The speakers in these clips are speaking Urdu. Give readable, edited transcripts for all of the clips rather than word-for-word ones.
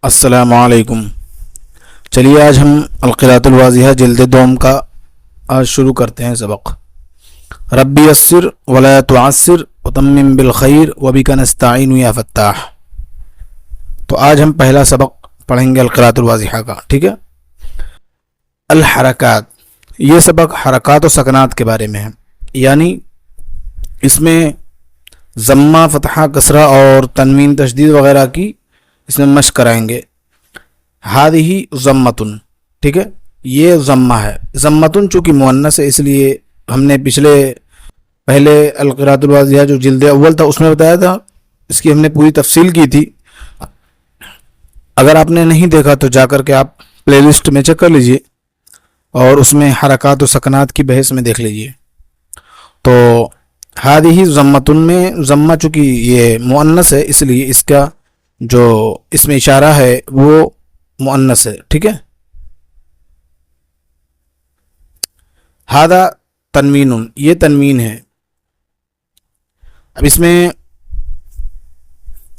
السلام علیکم۔ چلیے آج ہم القراءۃ الواضحہ جلد دوم کا آج شروع کرتے ہیں سبق۔ ربی یسر ولا تعسر وتمم بالخیر وبک نستعین یا فتاح۔ تو آج ہم پہلا سبق پڑھیں گے القراءۃ الواضحہ کا، ٹھیک ہے۔ الحرکات، یہ سبق حرکات و سکنات کے بارے میں ہے، یعنی اس میں ضمہ، فتحہ، کسرہ اور تنوین، تشدید وغیرہ کی اس میں مشق کرائیں گے۔ ہادہی ضمتن، ٹھیک ہے، یہ ضمہ ہے۔ ضمتن چونکہ مؤنث ہے، اس لیے ہم نے پہلے القراءۃ الواضحہ جو جلد اول تھا اس میں بتایا تھا، اس کی ہم نے پوری تفصیل کی تھی۔ اگر آپ نے نہیں دیکھا تو جا کر کے آپ پلے لسٹ میں چیک کر لیجئے اور اس میں حرکات و سکنات کی بحث میں دیکھ لیجئے۔ تو ہادہی ضمتن میں ضمہ چونکہ یہ مؤنث ہے، اس لیے اس کا جو اس میں اشارہ ہے وہ مؤنث ہے، ٹھیک ہے۔ ہادہ تنوین، یہ تنوین ہے۔ اب اس میں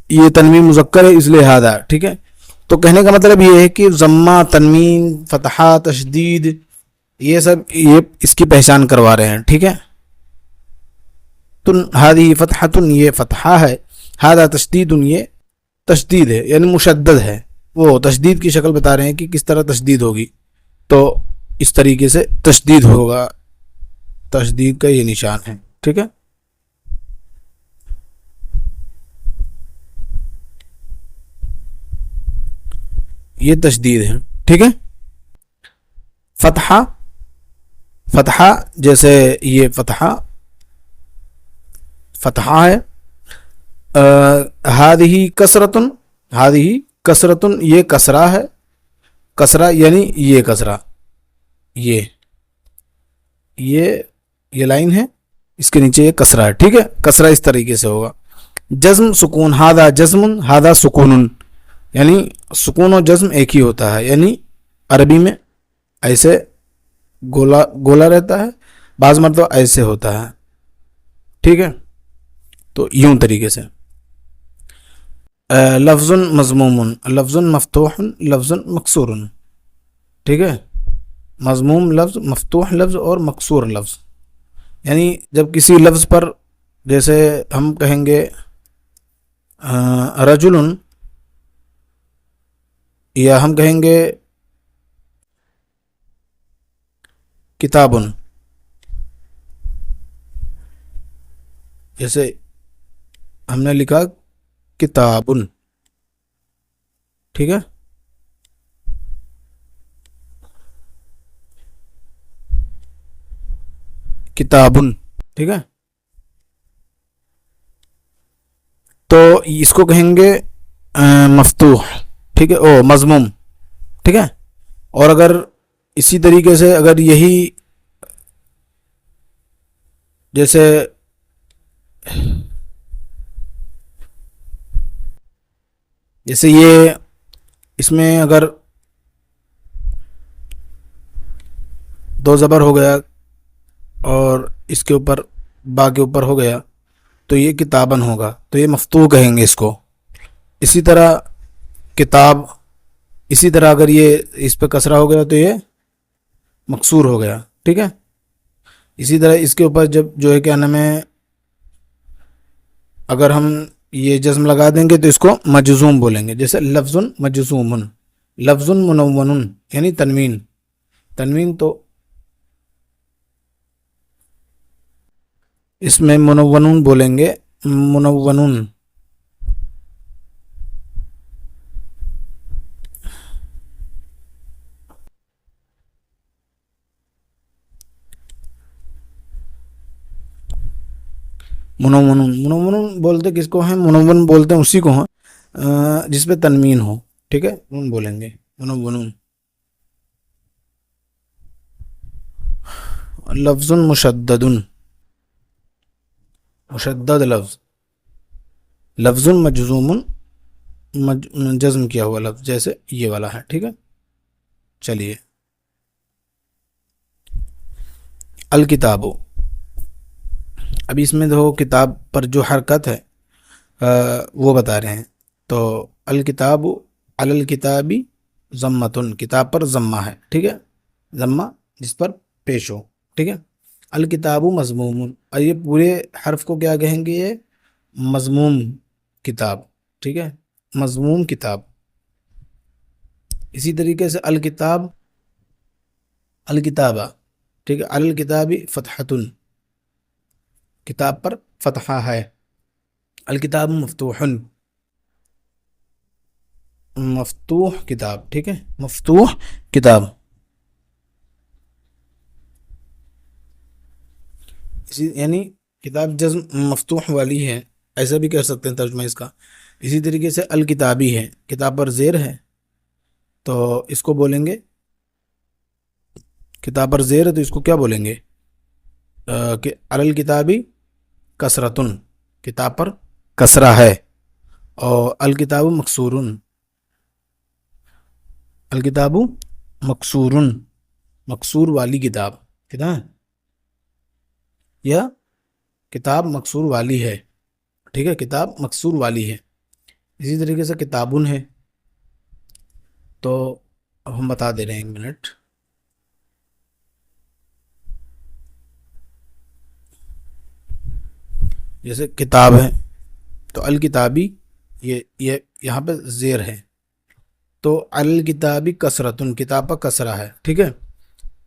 یہ تنوین مذکر ہے، اس لیے ہادہ، ٹھیک ہے۔ تو کہنے کا مطلب یہ ہے کہ ضمہ، تنوین، فتحہ، تشدید، یہ سب یہ اس کی پہچان کروا رہے ہیں، ٹھیک ہے۔ ہادی فتحۃ، یہ فتحہ ہے۔ ہادہ تشدید، یہ تشدید ہے، یعنی مشدد ہے۔ وہ تشدید کی شکل بتا رہے ہیں کہ کس طرح تشدید ہوگی، تو اس طریقے سے تشدید ہوگا، تشدید کا یہ نشان ہے، ٹھیک ہے۔ یہ تشدید ہے، ٹھیک ہے۔ فتحہ، فتحہ جیسے یہ فتحہ ہے۔ ہادہی کسرتن، ہادہی کسرتن، یہ کسرہ ہے۔ کسرہ یعنی یہ کسرہ، یہ لائن ہے، اس کے نیچے یہ کسرہ ہے، ٹھیک ہے۔ کسرہ اس طریقے سے ہوگا۔ جزم، سکون، ہادہ جزم، ہادہ سکون، یعنی سکون و جزم ایک ہی ہوتا ہے، یعنی عربی میں ایسے گولا رہتا ہے، بعض مرتبہ ایسے ہوتا ہے، ٹھیک ہے۔ تو یوں طریقے سے لفظ مضموم، لفظ مفتوح، لفظ مکسور، ٹھیک ہے۔ مضموم لفظ، مفتوح لفظ اور مکسور لفظ، یعنی جب کسی لفظ پر جیسے ہم کہیں گے رجل، یا ہم کہیں گے کتاب، جیسے ہم نے لکھا کتاب، ٹھیک ہے۔ کتاب، ٹھیک ہے۔ تو اس کو کہیں گے مفتوح، ٹھیک ہے، او مضموم، ٹھیک ہے۔ اور اگر اسی طریقے سے اگر یہی جیسے یہ اس میں اگر دو زبر ہو گیا اور اس کے اوپر با کے اوپر ہو گیا تو یہ کتابن ہوگا، تو یہ مفتوح کہیں گے اس کو۔ اسی طرح کتاب، اسی طرح اگر یہ اس پہ کسرہ ہو گیا تو یہ مکسور ہو گیا، ٹھیک ہے۔ اسی طرح اس کے اوپر جب جو ہے کیا نام ہے، اگر ہم یہ جزم لگا دیں گے تو اس کو مجزوم بولیں گے، جیسے لفظ مجزوم، لفظ منون، یعنی تنوین، تنوین تو اس میں منون بولیں گے، منون۔ منون بولتے کس کو ہیں؟ منون بولتے ہیں اسی کو ہیں جس پہ تنوین ہو، ٹھیک ہے، نون بولیں گے منون۔ لفظ مشدد، مشدد لفظ، لفظ مجزوم، جزم کیا ہوا لفظ، جیسے یہ والا ہے، ٹھیک ہے۔ چلیے الکتاب، اب اس میں تو کتاب پر جو حرکت ہے وہ بتا رہے ہیں۔ تو الکتاب علی الکتابی ضمتن، کتاب پر ضمہ ہے، ٹھیک ہے، ضمہ جس پر پیش ہو، ٹھیک ہے۔ الکتاب مضموم، اور یہ پورے حرف کو کیا کہیں گے؟ یہ مضموم کتاب، ٹھیک ہے، مضموم کتاب۔ اسی طریقے سے الکتاب، الکتابہ، ٹھیک ہے، علی الکتابی فتحۃ، کتاب پر فتحہ ہے۔ الکتاب مفتوح، مفتوح کتاب، ٹھیک ہے، مفتوح کتاب۔ یعنی کتاب جزم مفتوح والی ہے، ایسا بھی کہہ سکتے ہیں ترجمہ اس کا۔ اسی طریقے سے الکتابی ہے، کتاب پر زیر ہے، تو اس کو بولیں گے، کتاب پر زیر ہے تو اس کو کیا بولیں گے؟ کہ علی الکتابی کسرتن، کتاب پر کسرہ ہے۔ اور الکتاب مکسورن، الکتاب مکسورن، مکسور والی کتاب، کتاب یا کتاب مکسور والی ہے، ٹھیک ہے، کتاب مکسور والی ہے۔ اسی طریقے سے کتابن ہے، تو اب ہم بتا دے رہے ہیں، ایک منٹ۔ جیسے کتاب ہے تو الکتابی، یہ یہاں پہ زیر ہے، تو الکتابی کسرتن، کتاب پر کسرہ ہے، ٹھیک ہے۔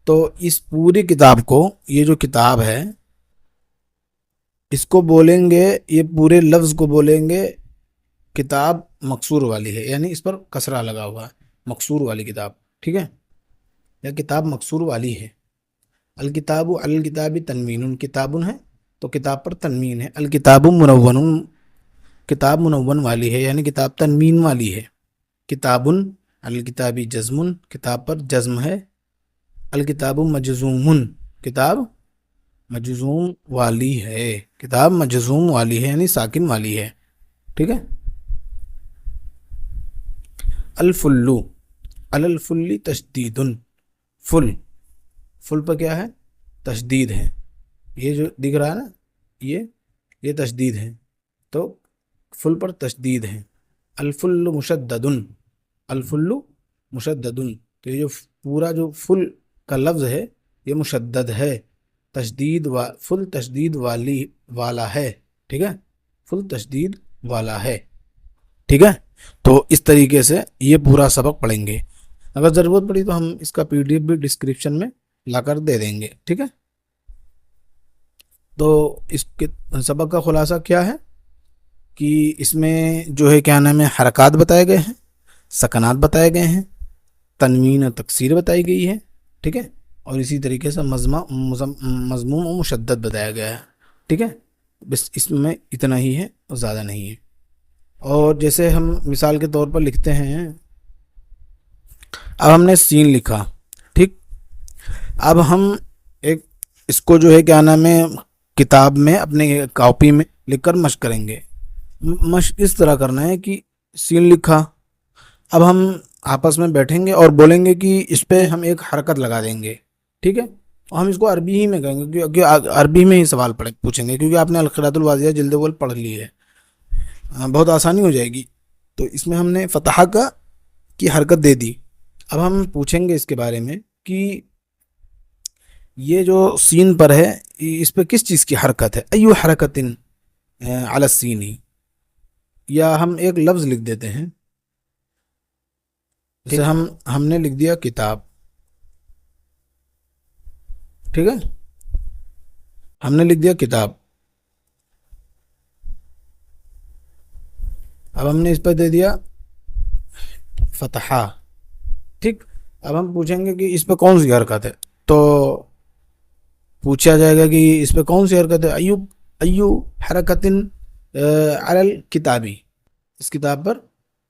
تو اس پوری کتاب کو، یہ جو کتاب ہے اس کو بولیں گے، یہ پورے لفظ کو بولیں گے کتاب مکسور والی ہے، یعنی اس پر کسرہ لگا ہوا ہے، مکسور والی کتاب، ٹھیک ہے، یا کتاب مکسور والی ہے۔ الکتاب علی الکتابی تنوین، کتاب ہے تو کتاب پر تنوین ہے۔ الکتاب منون، کتاب منون والی ہے، یعنی کتاب تنوین والی ہے۔ کتاب علی الکتابی جزم، کتاب پر جزم ہے۔ الکتاب مجزوم، کتاب مجزوم والی ہے، کتاب مجزوم والی ہے، یعنی ساکن والی ہے، ٹھیک ہے۔ الفلو، علی الفل تشدید، فل، فل پر کیا ہے؟ تشدید ہے، یہ جو دکھ رہا ہے نا، یہ تشدید ہے، تو فل پر تشدید ہے۔ الفل مشدد، الفل مشدد، تو یہ جو پورا جو فل کا لفظ ہے یہ مشدد ہے، تشدید فل تشدید والا ہے، ٹھیک ہے، فل تشدید والا ہے، ٹھیک ہے۔ تو اس طریقے سے یہ پورا سبق پڑھیں گے۔ اگر ضرورت پڑی تو ہم اس کا PDF بھی ڈسکرپشن میں لا کر دے دیں گے، ٹھیک ہے۔ تو اس کے سبق کا خلاصہ کیا ہے کہ اس میں جو ہے کیا نام ہے، حرکات بتائے گئے ہیں، سکنات بتائے گئے ہیں، تنوین اور تکسیر بتائی گئی ہے، ٹھیک ہے، اور اسی طریقے سے مضموم و مشدد بتایا گیا ہے، ٹھیک ہے۔ بس اس میں اتنا ہی ہے اور زیادہ نہیں ہے۔ اور جیسے ہم مثال کے طور پر لکھتے ہیں، اب ہم نے سین لکھا، ٹھیک، اب ہم ایک اس کو جو ہے کیا نام ہے، کتاب میں اپنے کاپی میں لکھ کر مشق کریں گے۔ مشق اس طرح کرنا ہے کہ سین لکھا، اب ہم آپس میں بیٹھیں گے اور بولیں گے کہ اس پہ ہم ایک حرکت لگا دیں گے، ٹھیک ہے، اور ہم اس کو عربی ہی میں کہیں گے، کیونکہ عربی میں ہی سوال پوچھیں گے، کیونکہ آپ نے القراۃ الواضحہ جلد اول پڑھ لی ہے، بہت آسانی ہو جائے گی۔ تو اس میں ہم نے فتحہ کی حرکت دے دی۔ اب ہم پوچھیں گے اس کے بارے میں کہ یہ جو سین پر ہے اس پہ کس چیز کی حرکت ہے، ایو حرکت علی السین، یا ہم ایک لفظ لکھ دیتے ہیں، جیسے ہم نے لکھ دیا کتاب، ٹھیک ہے، ہم نے لکھ دیا کتاب، اب ہم نے اس پہ دے دیا فتحہ، ٹھیک۔ اب ہم پوچھیں گے کہ اس پہ کون سی حرکت ہے، تو پوچھا جائے گا کہ اس پہ کون سی حرکت ہے، ایو حرکت علی الکتابی، اس کتاب پر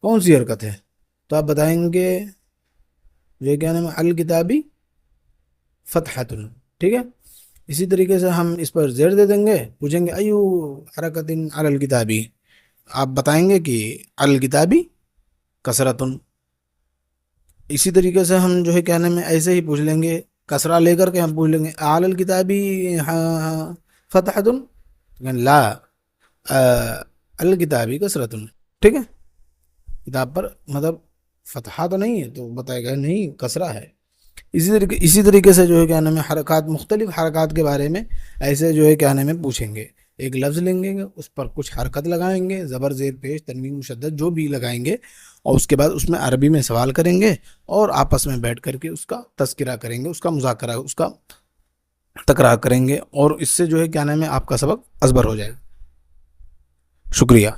کون سی حرکت ہے، تو آپ بتائیں گے یہ کیا نام ہے، علی الکتابی فتحۃ، ٹھیک ہے۔ اسی طریقے سے ہم اس پر زیر دے دیں گے، پوچھیں گے ایو حرکت علی الکتابی، آپ بتائیں گے کہ علی الکتابی کسرۃ۔ اسی طریقے سے ہم جو ہے کیا نام ہے، ایسے ہی پوچھ لیں گے، کسرہ لے کر کے ہم پوچھ لیں گے علی الکتابی فتحۃ، لا علی الکتابی کسرۃ، ٹھیک ہے، کتاب پر مطلب فتحہ تو نہیں ہے تو بتائے گا نہیں کسرہ ہے. اسی طریقے سے جو ہے کیا نام ہے حرکات، مختلف حرکات کے بارے میں ایسے جو ہے کیا نام ہے پوچھیں گے. ایک لفظ لیں گے، اس پر کچھ حرکت لگائیں گے، زبر زیر پیش تنوین مشدد جو بھی لگائیں گے، اور اس کے بعد اس میں عربی میں سوال کریں گے اور آپس میں بیٹھ کر کے اس کا تذکرہ کریں گے، اس کا مذاکرہ، اس کا تکرار کریں گے، اور اس سے جو ہے کیا نام ہے آپ کا سبق ازبر ہو جائے گا. شکریہ.